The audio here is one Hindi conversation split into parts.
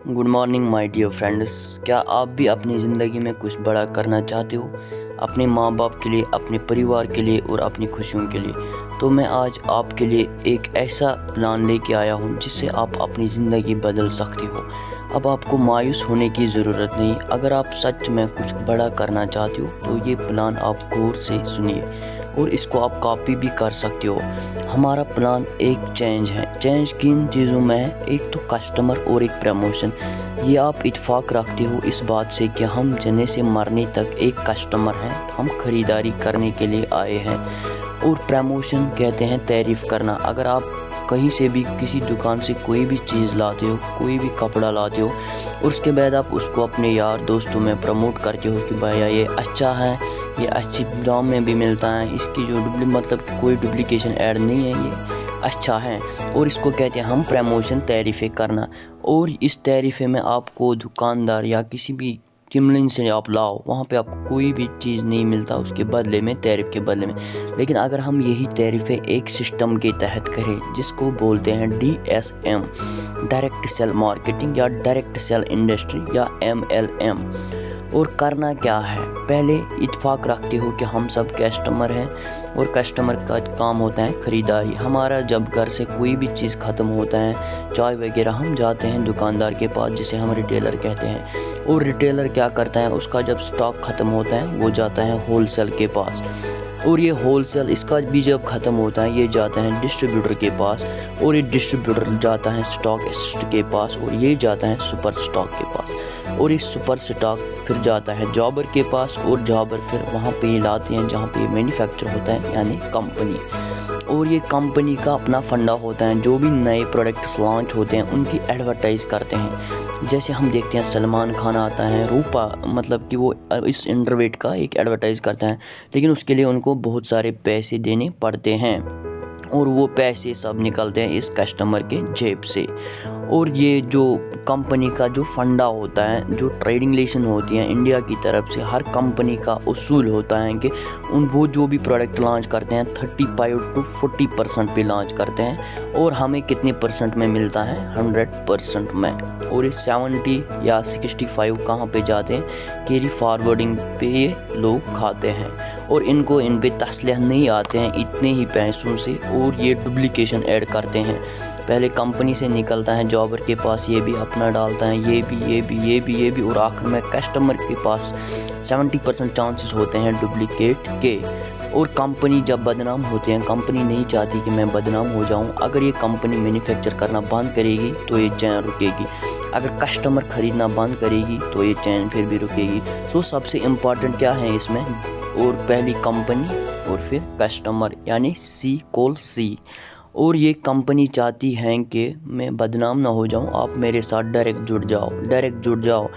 Good morning my dear friends. क्या आप भी अपनी ज़िंदगी में कुछ बड़ा करना चाहते हो, अपने माँ बाप के लिए, अपने परिवार के लिए और अपनी खुशियों के लिए? तो मैं आज आपके लिए एक ऐसा प्लान लेके आया हूँ जिससे आप अपनी ज़िंदगी बदल सकते हो। अब आपको मायूस होने की ज़रूरत नहीं। अगर आप सच में कुछ बड़ा करना चाहते हो तो ये प्लान आप गौर से सुनिए और इसको आप कॉपी भी कर सकते हो। हमारा प्लान एक चेंज है। चेंज किन चीज़ों में है? एक तो कस्टमर और एक प्रमोशन। ये आप इत्फाक रखते हो इस बात से कि हम जने से मरने तक एक कस्टमर हैं, हम खरीदारी करने के लिए आए हैं। और प्रमोशन कहते हैं तारीफ़ करना। अगर आप कहीं से भी किसी दुकान से कोई भी चीज़ लाते हो, कोई भी कपड़ा लाते हो और उसके बाद आप उसको अपने यार दोस्तों में प्रमोट करते हो कि भैया ये अच्छा है, ये अच्छी दाम में भी मिलता है, इसकी जो मतलब कि कोई डुप्लीकेशन ऐड नहीं है, ये अच्छा है। और इसको कहते हैं हम प्रमोशन, तारीफ़ें करना। और इस तारीफ़े में आपको दुकानदार या किसी भी किमलिन से आप लाओ, वहाँ पे आपको कोई भी चीज़ नहीं मिलता उसके बदले में, तारीफ़ के बदले में। लेकिन अगर हम यही तारीफ़ें एक सिस्टम के तहत करें जिसको बोलते हैं DSM, डायरेक्ट सेल मार्केटिंग या डायरेक्ट सेल इंडस्ट्री या MLM। और करना क्या है? पहले इत्फाक रखते हो कि हम सब कस्टमर हैं और कस्टमर का काम होता है ख़रीदारी। हमारा जब घर से कोई भी चीज़ ख़त्म होता है, चाय वगैरह, हम जाते हैं दुकानदार के पास जिसे हम रिटेलर कहते हैं। और रिटेलर क्या करता है, उसका जब स्टॉक ख़त्म होता है वो जाता है होलसेल के पास। और ये होलसेल इसका भी जब ख़त्म होता है ये जाता है डिस्ट्रीब्यूटर के पास। और ये डिस्ट्रीब्यूटर जाता है स्टॉकिस्ट के पास और ये जाता है सुपर स्टॉक के पास। और इस सुपर स्टॉक फिर जाता है जॉबर के पास और जॉबर फिर वहाँ पे लाते हैं जहाँ पे मैन्युफैक्चर होता है, यानी कंपनी। और ये कंपनी का अपना फंडा होता है। जो भी नए प्रोडक्ट्स लॉन्च होते हैं उनकी एडवर्टाइज़ करते हैं। जैसे हम देखते हैं सलमान खान आता है, रूपा, मतलब कि वो इस इंटरवेट का एक एडवर्टाइज़ करता है, लेकिन उसके लिए उनको बहुत सारे पैसे देने पड़ते हैं और वो पैसे सब निकलते हैं इस कस्टमर के जेब से। और ये जो कंपनी का जो फंडा होता है, जो ट्रेडिंग लाइसेंस होती है इंडिया की तरफ से, हर कंपनी का उसूल होता है कि वो जो भी प्रोडक्ट लॉन्च करते हैं 35 to 40% पे लॉन्च करते हैं और हमें कितने परसेंट में मिलता है? 100% में। और इस 70 या 65 कहाँ पे जाते हैं? कैरी फॉरवर्डिंग पे ये लोग खाते हैं और इनको इन पे तसल्लुह नहीं आते हैं इतने ही पैसों से और ये डुप्लीकेशन ऐड करते हैं। पहले कंपनी से निकलता है जॉबर के पास, ये भी अपना डालता है, ये भी और आखिर में कस्टमर के पास 70% चांसेस होते हैं डुप्लीकेट के। और कंपनी जब बदनाम होते हैं, कंपनी नहीं चाहती कि मैं बदनाम हो जाऊं। अगर ये कंपनी मैन्युफैक्चर करना बंद करेगी तो ये चैन रुकेगी। अगर कस्टमर ख़रीदना बंद करेगी तो ये चैन फिर भी रुकेगी। सो सबसे इम्पॉर्टेंट क्या है इसमें? और पहली कंपनी और फिर कस्टमर, यानी C. और ये कंपनी चाहती है कि मैं बदनाम ना हो जाऊं, आप मेरे साथ डायरेक्ट जुड़ जाओ।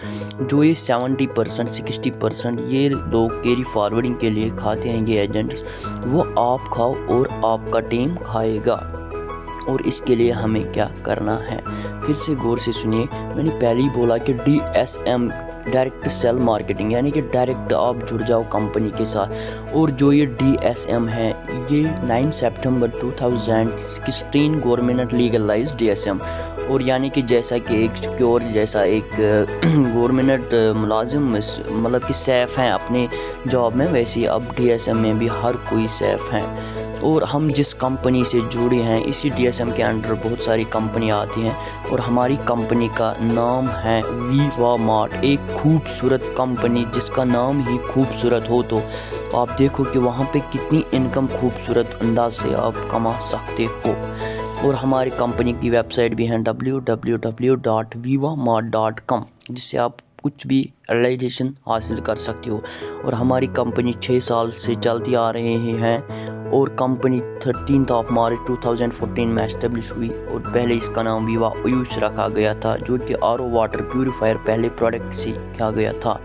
जो ये 70% 60% ये लोग कैरी फॉरवर्डिंग के लिए खाते हैं, ये एजेंट्स, वो आप खाओ और आपका टीम खाएगा। और इसके लिए हमें क्या करना है? फिर से गौर से सुनिए। मैंने पहले ही बोला कि DSM, डायरेक्ट सेल मार्केटिंग, यानी कि डायरेक्ट आप जुड़ जाओ कंपनी के साथ। और जो ये DSM है, ये 9 सितंबर 2016 गवर्नमेंट लीगलाइज DSM। और यानी कि जैसा कि एक सिक्योर, जैसा एक गवर्नमेंट मुलाजिम मतलब कि सेफ़ हैं अपने जॉब में, वैसे ही अब DSM में भी हर कोई सेफ़ हैं। और हम जिस कंपनी से जुड़े हैं, इसी DSM के अंडर बहुत सारी कंपनी आती हैं और हमारी कंपनी का नाम है वीवा मार्ट। एक खूबसूरत कंपनी जिसका नाम ही खूबसूरत हो तो आप देखो कि वहाँ पे कितनी इनकम खूबसूरत अंदाज से आप कमा सकते हो। और हमारी कंपनी की वेबसाइट भी है www.vivamart.com, जिससे आप कुछ भी रियलाइजेशन हासिल कर सकते हो। और हमारी कंपनी 6 साल से चलती आ रहे हैं और कंपनी 13 मार्च 2014 में एस्टेब्लिश हुई। और पहले इसका नाम वीवा आयुष रखा गया था, जो कि RO वाटर प्यूरीफायर पहले प्रोडक्ट से किया गया था।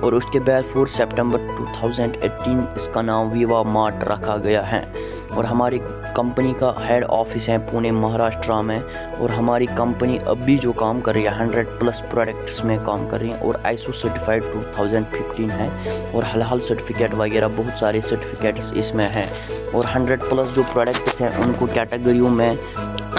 और उसके बाद 4 सितंबर 2018 इसका नाम वीवा मार्ट रखा गया है। और हमारी कंपनी का हेड ऑफिस है पुणे, महाराष्ट्र में। और हमारी कंपनी अभी जो काम कर रही है 100+ प्रोडक्ट्स में काम कर रही है और ISO सर्टिफाइड 2015 है और हलाल सर्टिफिकेट वगैरह बहुत सारे सर्टिफिकेट्स इसमें हैं। और 100+ जो प्रोडक्ट्स हैं उनको कैटेगरियों में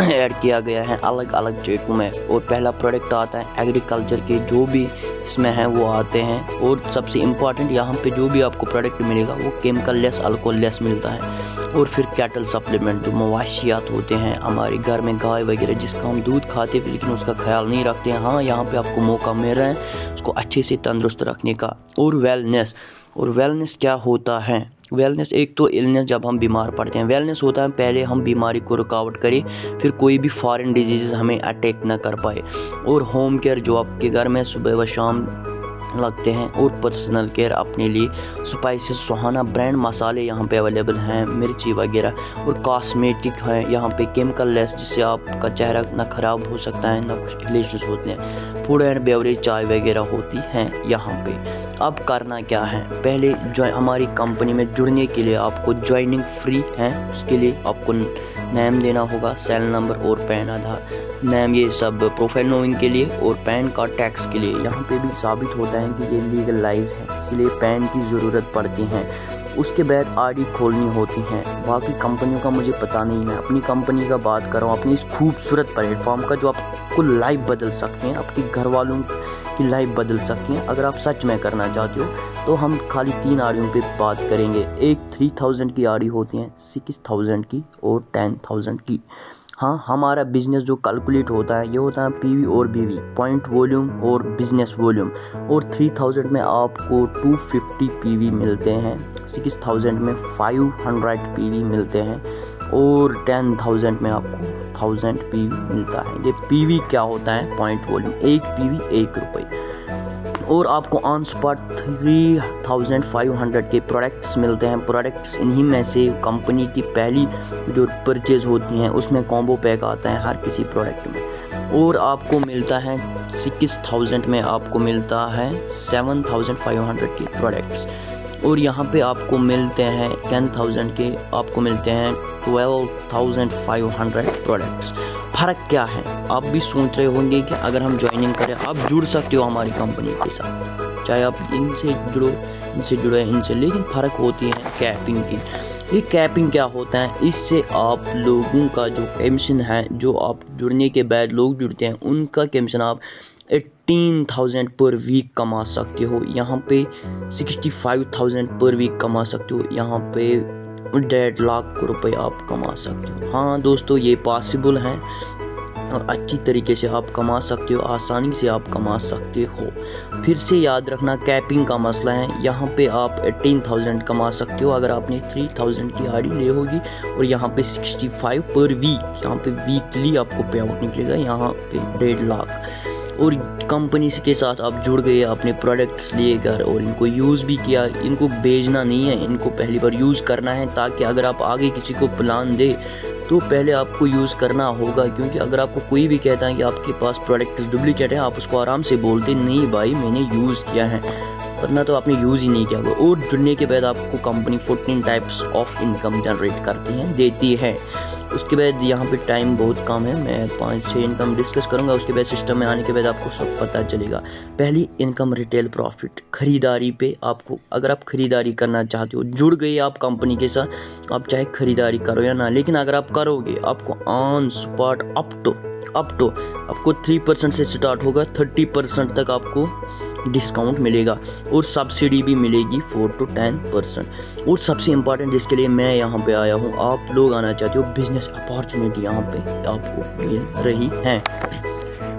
ऐड किया गया है अलग अलग डेटों में। और पहला प्रोडक्ट आता है एग्रीकल्चर के जो भी इसमें हैं वो आते हैं। और सबसे इम्पॉर्टेंट यहाँ पे जो भी आपको प्रोडक्ट मिलेगा वो केमिकल लेस अल्कोहल लेस मिलता है। और फिर कैटल सप्लीमेंट जो मवाशियात होते हैं हमारे घर में गाय वगैरह जिसका हम दूध खाते हैं लेकिन उसका ख्याल नहीं रखते हैं, हाँ यहाँ पे आपको मौका मिल रहा है उसको अच्छे से तंदुरुस्त रखने का। और वेलनेस क्या होता है? वेलनेस एक तो इलनेस जब हम बीमार पड़ते हैं, वेलनेस होता है पहले हम बीमारी को रुकावट करें फिर कोई भी फॉरेन डिजीज़ हमें अटैक ना कर पाए। और होम केयर जो आपके घर में सुबह व शाम लगते हैं। और पर्सनल केयर अपने लिए स्पाइसेस सुहाना ब्रांड मसाले यहाँ पे अवेलेबल हैं, मिर्ची वगैरह। और कॉस्मेटिक है यहाँ पे केमिकल लेस जिससे आपका चेहरा ना ख़राब हो सकता है ना कुछ ग्लेशेस होते हैं। फूड एंड बेवरेज चाय वगैरह होती हैं यहाँ पे। अब करना क्या है? पहले जो हमारी कंपनी में जुड़ने के लिए आपको ज्वाइनिंग फ्री है, उसके लिए आपको नेम देना होगा, सेल नंबर और पैन आधार। नेम ये सब प्रोफाइल नोइंग के लिए और पैन कार्ड टैक्स के लिए। यहाँ पे भी साबित होता है कि ये लीगलाइज है इसलिए पैन की ज़रूरत पड़ती है। उसके बाद आईडी खोलनी होती हैं। बाकी कंपनियों का मुझे पता नहीं, मैं अपनी कंपनी का बात कर रहा हूँ, अपनी इस खूबसूरत प्लेटफॉर्म का जो आपको लाइफ बदल सकते हैं, आपके घर वालों की लाइफ बदल सकती हैं। अगर आप सच में करना चाहते हो तो हम खाली 3 आड़ियों पे बात करेंगे। एक 3000 की आड़ी होती हैं, 6000 की और 10000 की। हाँ, हमारा बिजनेस जो कैलकुलेट होता है ये होता है पीवी और बीवी, पॉइंट वॉल्यूम और बिजनेस वॉल्यूम। और 3000 में आपको 250 पीवी मिलते हैं, 6000 में 500 पीवी मिलते हैं और 10000 में आपको 1000 पीवी मिलता है। ये पीवी क्या होता है? Point volume. 1 पीवी 1 रुपये। और आपको ऑन स्पॉट 3500 के प्रोडक्ट्स मिलते हैं। प्रोडक्ट्स इन्हीं में से कंपनी की पहली जो परचेज होती हैं उसमें कॉम्बो पैक आता है हर किसी प्रोडक्ट में। और आपको मिलता है 6000 में आपको मिलता है 7500 के प्रोडक्ट्स। और यहाँ पे आपको मिलते हैं 10000 के आपको मिलते हैं 12500 प्रोडक्ट्स। फ़र्क क्या है? आप भी सोच रहे होंगे कि अगर हम ज्वाइनिंग करें, आप जुड़ सकते हो हमारी कंपनी के साथ, चाहे आप इनसे जुड़ो इनसे, लेकिन फ़र्क होती है कैपिंग की। ये कैपिंग क्या होता है? इससे आप लोगों का जो कमीशन है, जो आप जुड़ने के बाद लोग जुड़ते हैं उनका कमीशन आप 18,000 पर वीक कमा सकते हो। यहाँ पे 65,000 पर वीक कमा सकते हो। यहाँ पे 1.5 लाख रुपए आप कमा सकते हो। हाँ दोस्तों, ये पॉसिबल है और अच्छी तरीके से आप कमा सकते हो, आसानी से आप कमा सकते हो। फिर से याद रखना, कैपिंग का मसला है। यहाँ पे आप 18,000 कमा सकते हो अगर आपने 3000 की आड़ी ले होगी। और यहाँ पे 65 पर वीक, यहाँ पे वीकली आपको पे आउट निकलेगा, यहाँ पे 1.5 लाख। और कंपनी के साथ आप जुड़ गए, अपने प्रोडक्ट्स लिए घर और इनको यूज़ भी किया। इनको बेचना नहीं है, इनको पहली बार यूज़ करना है, ताकि अगर आप आगे किसी को प्लान दे तो पहले आपको यूज़ करना होगा। क्योंकि अगर आपको कोई भी कहता है कि आपके पास प्रोडक्ट डुप्लीकेट है, आप उसको आराम से बोलते नहीं भाई मैंने यूज़ किया है, वरना तो आपने यूज़ ही नहीं किया होगा। और जुड़ने के बाद आपको company 14 types of income generate करती है, देती है। उसके बाद यहाँ पे टाइम बहुत कम है, मैं 5-6 इनकम डिस्कस करूँगा। उसके बाद सिस्टम में आने के बाद आपको सब पता चलेगा। पहली इनकम रिटेल प्रॉफिट, खरीदारी पे आपको, अगर आप खरीदारी करना चाहते हो, जुड़ गए आप कंपनी के साथ, आप चाहे खरीदारी करो या ना, लेकिन अगर आप करोगे आपको ऑन स्पॉट अप टू आपको 3% से स्टार्ट होगा, 30% तक आपको डिस्काउंट मिलेगा। और सब्सिडी भी मिलेगी 4 to 10%। और सबसे इम्पॉर्टेंट जिसके लिए मैं यहाँ पे आया हूँ, आप लोग आना चाहते हो, बिजनेस अपॉर्चुनिटी यहाँ पे आपको मिल रही है।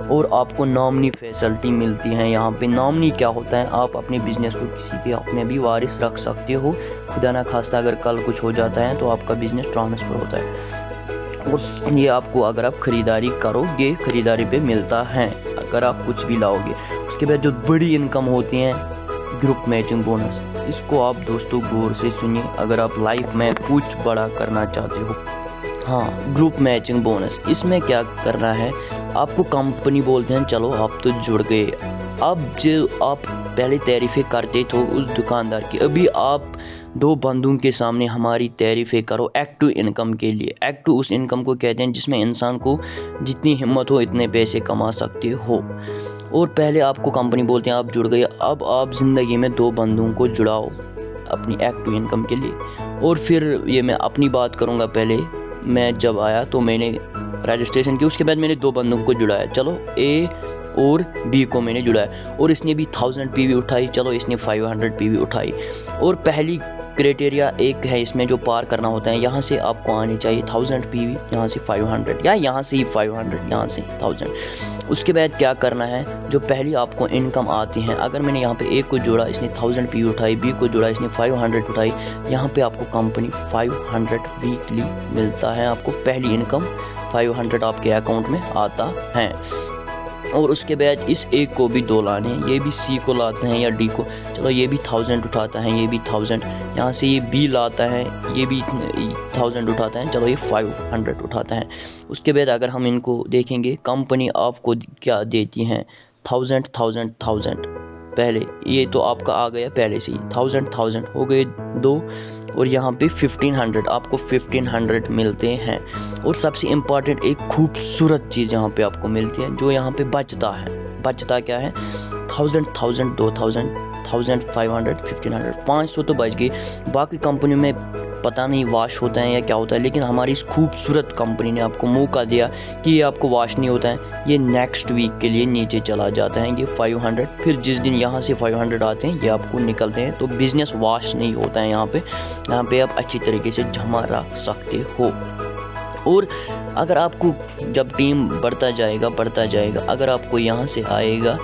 और आपको नॉमिनी फैसिलिटी मिलती है। यहाँ पे नॉमिनी क्या होता है? आप अपने बिजनेस को किसी के अपने भी वारिस रख सकते हो। खुदा ना खास्ता अगर कल कुछ हो जाता है तो आपका बिजनेस ट्रांसफ़र होता है। और ये आपको अगर आप ख़रीदारी करोगे, ख़रीदारी पे मिलता है अगर आप कुछ भी लाओगे। उसके बाद जो बड़ी इनकम होती हैं, ग्रुप मैचिंग बोनस, इसको आप दोस्तों गौर से सुनिए अगर आप लाइफ में कुछ बड़ा करना चाहते हो। हाँ, ग्रुप मैचिंग बोनस, इसमें क्या करना है? आपको कंपनी बोलते हैं चलो आप तो जुड़ गए। अब जो आप पहले तारीफ़ें करते थे उस दुकानदार की, अभी आप 2 बंदों के सामने हमारी तारीफ़ें करो एक्टिव इनकम के लिए। एक्टिव उस इनकम को कहते हैं जिसमें इंसान को जितनी हिम्मत हो इतने पैसे कमा सकते हो। और पहले आपको कंपनी बोलते हैं आप जुड़ गए, अब आप ज़िंदगी में 2 बंदों को जुड़ाओ अपनी एक्टिव इनकम के लिए। और फिर ये मैं अपनी बात करूँगा। पहले मैं जब आया तो मैंने रजिस्ट्रेशन की। उसके बाद मैंने 2 बंदों को जुड़ाया, चलो ए और बी को मैंने जुड़ाया, और इसने भी 1000 PV उठाई, चलो इसने 500 PV उठाई। और पहली क्राइटेरिया एक है इसमें जो पार करना होता है, यहाँ से आपको आने चाहिए 1000 PV, यहाँ से 500, या यहाँ से ही 500, यहाँ से 1000। उसके बाद क्या करना है, जो पहली आपको इनकम आती है, अगर मैंने यहाँ पे ए को जोड़ा, इसने 1000 PV उठाई, बी को जोड़ा, इसने 500 उठाई, यहाँ पे आपको कंपनी 500 वीकली मिलता है, आपको पहली इनकम 500 आपके अकाउंट में आता है। और उसके बाद इस एक को भी 2 लाने हैं, ये भी सी को लाते हैं या डी को, चलो ये भी 1000 उठाता है, ये भी 1000, यहाँ से ये बी लाता है, ये भी 1000 उठाता है, चलो ये 500 उठाता है। उसके बाद अगर हम इनको देखेंगे, कंपनी आपको क्या देती हैं, 1000 पहले, ये तो आपका आ गया पहले से ही 1000 हो गए 2, और यहाँ पे 1500 आपको 1500 मिलते हैं। और सबसे इम्पॉर्टेंट एक खूबसूरत चीज़ यहाँ पे आपको मिलती है, जो यहाँ पे बचता है, बचता क्या है, 1000 2000 1500 1500 500 तो बच गई। बाकी कंपनियों में पता नहीं वाश होता है या क्या होता है, लेकिन हमारी इस खूबसूरत कंपनी ने आपको मौका दिया कि ये आपको वाश नहीं होता है, ये नेक्स्ट वीक के लिए नीचे चला जाता है, ये 500, फिर जिस दिन यहाँ से 500 आते हैं ये आपको निकलते हैं। तो बिज़नेस वाश नहीं होता है यहाँ पे आप अच्छी तरीके से जमा रख सकते हो। और अगर आपको जब टीम बढ़ता जाएगा, अगर आपको यहाँ से आएगा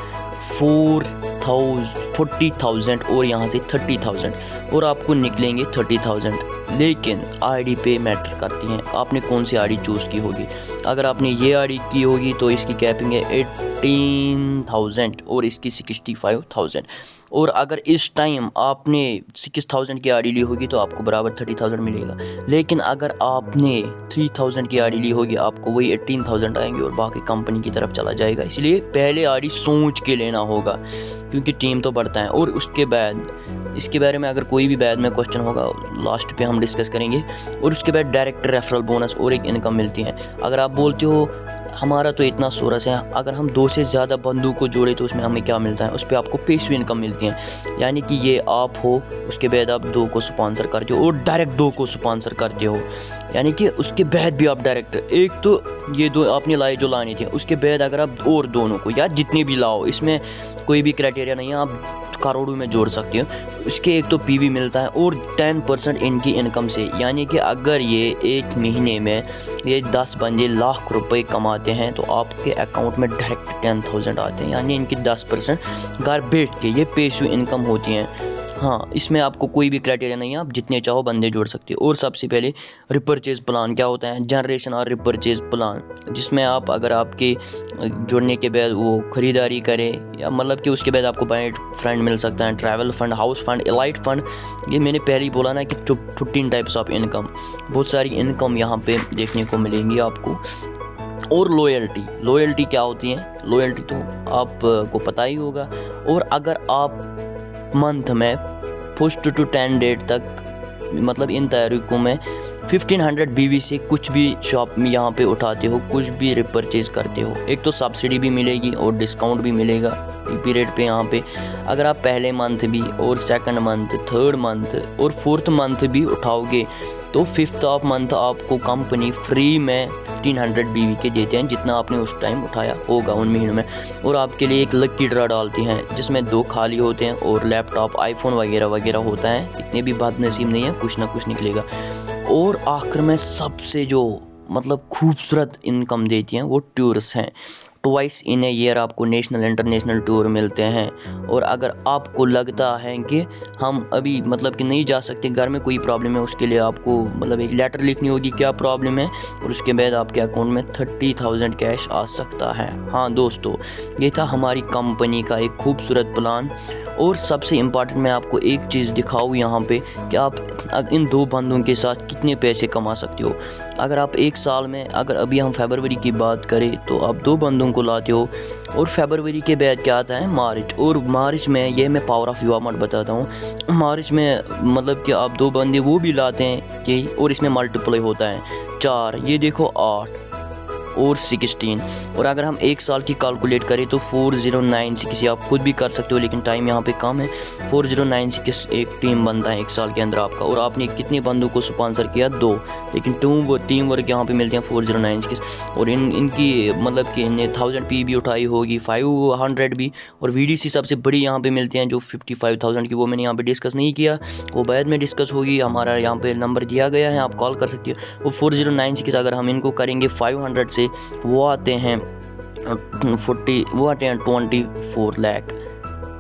40,000 और यहाँ से 30,000, और आपको निकलेंगे 30,000, लेकिन आईडी पे मैटर करती हैं, आपने कौन सी आईडी चूज़ की होगी। अगर आपने ये आईडी की होगी तो इसकी कैपिंग है 18,000 और इसकी 65,000, और अगर इस टाइम आपने 6000 की आईडी ली होगी तो आपको बराबर 30,000 मिलेगा। लेकिन अगर आपने 3000 की आईडी ली होगी आपको वही 18,000 आएंगे और बाकी कंपनी की तरफ चला जाएगा। इसलिए पहले आईडी सोच के लेना होगा, क्योंकि टीम तो बढ़ता है। और उसके बाद इसके बारे में अगर कोई भी बाद में क्वेश्चन होगा लास्ट पे हम डिस्कस करेंगे। और उसके बाद डायरेक्ट रेफरल बोनस और एक इनकम मिलती है। अगर आप बोलते हो हमारा तो इतना सोर्स है, अगर हम 2 से ज़्यादा बंदों को जोड़े तो उसमें हमें क्या मिलता है, उस पर आपको पैसिव इनकम मिलती है। यानी कि ये आप हो, उसके बाद आप 2 को स्पॉन्सर करते हो और डायरेक्ट 2 को स्पॉन्सर करते हो, यानी कि उसके बाद भी आप डायरेक्ट, एक तो ये 2 आपने लाए जो लाने थे, उसके बाद अगर आप और दोनों को या जितने भी लाओ, इसमें कोई भी क्राइटेरिया नहीं है, आप करोड़ों में जोड़ सकते हो। उसके एक तो पीवी मिलता है और 10% इनकी इनकम से, यानी कि अगर ये एक महीने में ये 10 बंदे लाख रुपए कमाते हैं तो आपके अकाउंट में डायरेक्ट 10,000 आते हैं, यानी इनकी 10% घर बैठ के ये पैसिव इनकम होती हैं। हाँ, इसमें आपको कोई भी क्राइटेरिया नहीं है, आप जितने चाहो बंदे जोड़ सकते हो। और सबसे पहले रिपर्चेज प्लान क्या होता है, जनरेशन और रिपर्चेज प्लान, जिसमें आप अगर आपके जुड़ने के बाद वो ख़रीदारी करें, या मतलब कि उसके बाद आपको बाइट फ्रेंड मिल सकता है, travel fund, house fund, elite fund. ये मैंने पहले ही बोला ना कि 15 टाइप्स ऑफ इनकम, बहुत सारी इनकम यहाँ पे देखने को मिलेंगी आपको। और लॉयल्टी क्या होती है, लॉयल्टी तो आपको पता ही होगा। और अगर आप मंथ में फर्स्ट टू 10 डेट तक, मतलब इन तारीखों में 1500 BV से कुछ भी शॉप में यहाँ पे उठाते हो, कुछ भी रिपर्चेज करते हो, एक तो सब्सिडी भी मिलेगी और डिस्काउंट भी मिलेगा PP रेट पे। यहाँ पे अगर आप पहले मंथ भी और सेकंड मंथ, थर्ड मंथ और फोर्थ मंथ भी उठाओगे तो 5th ऑफ मंथ आपको कंपनी फ्री में 1500 BV के देते हैं, जितना आपने उस टाइम उठाया होगा उन महीनों में। और आपके लिए एक लकी ड्रा डालती हैं जिसमें 2 खाली होते हैं और लैपटॉप, आईफोन वगैरह वगैरह होता है। इतने भी बदनसीब नहीं है, कुछ ना कुछ निकलेगा। और आखिर में सबसे जो मतलब खूबसूरत इनकम देती हैं वो टूर्स हैं। ट्वाइस इन ए ईयर आपको नेशनल इंटरनेशनल टूर मिलते हैं। और अगर आपको लगता है कि हम अभी मतलब कि नहीं जा सकते, घर में कोई प्रॉब्लम है, उसके लिए आपको मतलब एक लेटर लिखनी होगी क्या प्रॉब्लम है, और उसके बाद आपके अकाउंट में 30,000 कैश आ सकता है। हाँ दोस्तों, ये था हमारी कंपनी का एक खूबसूरत प्लान। और सबसे इम्पॉर्टेंट मैं आपको एक चीज़ दिखाऊँ यहाँ पे कि आप इन 2 बंदों के साथ कितने पैसे कमा सकते हो। अगर आप 1 साल में, अगर अभी हम फरवरी की बात करें तो आप 2 बंदों को लाते हो, और फरवरी के बाद क्या आता है मार्च। और मार्च में ये मैं पावर ऑफ यूआमट बताता हूँ, मार्च में मतलब कि आप 2 बंदे वो भी लाते हैं यही, और इसमें मल्टीप्लाई होता है 4, ये देखो 8, और 16। और अगर हम एक साल की कैलकुलेट करें तो 4096, आप खुद भी कर सकते हो लेकिन टाइम यहाँ पे कम है। 4096 एक टीम बनता है एक साल के अंदर आपका। और आपने कितने बंदों को स्पॉन्सर किया? 2, लेकिन टीम वर्क यहाँ पे मिलते हैं 4096। और इनकी मतलब कि इन्हें 1000 पी भी उठाई होगी, 500 भी। और VDC सबसे बड़ी यहाँ पे मिलते हैं जो 55,000 की, वो मैंने यहाँ पे डिस्कस नहीं किया, वो बाद में डिस्कस होगी। हमारा यहाँ पे नंबर दिया गया है, आप कॉल कर सकते हो। वो 4096 अगर हम इनको करेंगे 500 से, वो आते हैं 24 लाख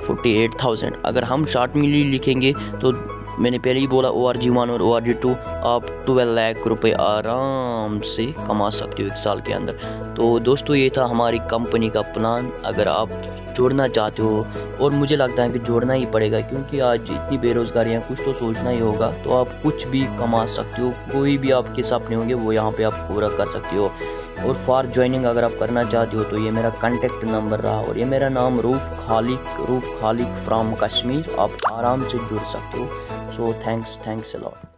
48,000। अगर हम शॉर्ट में लिखेंगे तो मैंने पहले ही बोला ORG1 और ORG2 आप 12 लाख रुपए आराम से कमा सकते हो एक साल के अंदर। तो दोस्तों ये था हमारी कंपनी का प्लान। अगर आप जोड़ना चाहते हो, और मुझे लगता है कि जोड़ना ही पड़ेगा क्योंकि आज इतनी बेरोज़गारी है, कुछ तो सोचना ही होगा। तो आप कुछ भी कमा सकते हो, कोई भी आपके सपने होंगे वो यहाँ पे आप पूरा कर सकते हो। और फॉर ज्वाइनिंग अगर आप करना चाहते हो तो ये मेरा कॉन्टेक्ट नंबर रहा, और ये मेरा नाम रूफ खालिक फ्रॉम कश्मीर। आप आराम से जुड़ सकते हो। So thanks a lot.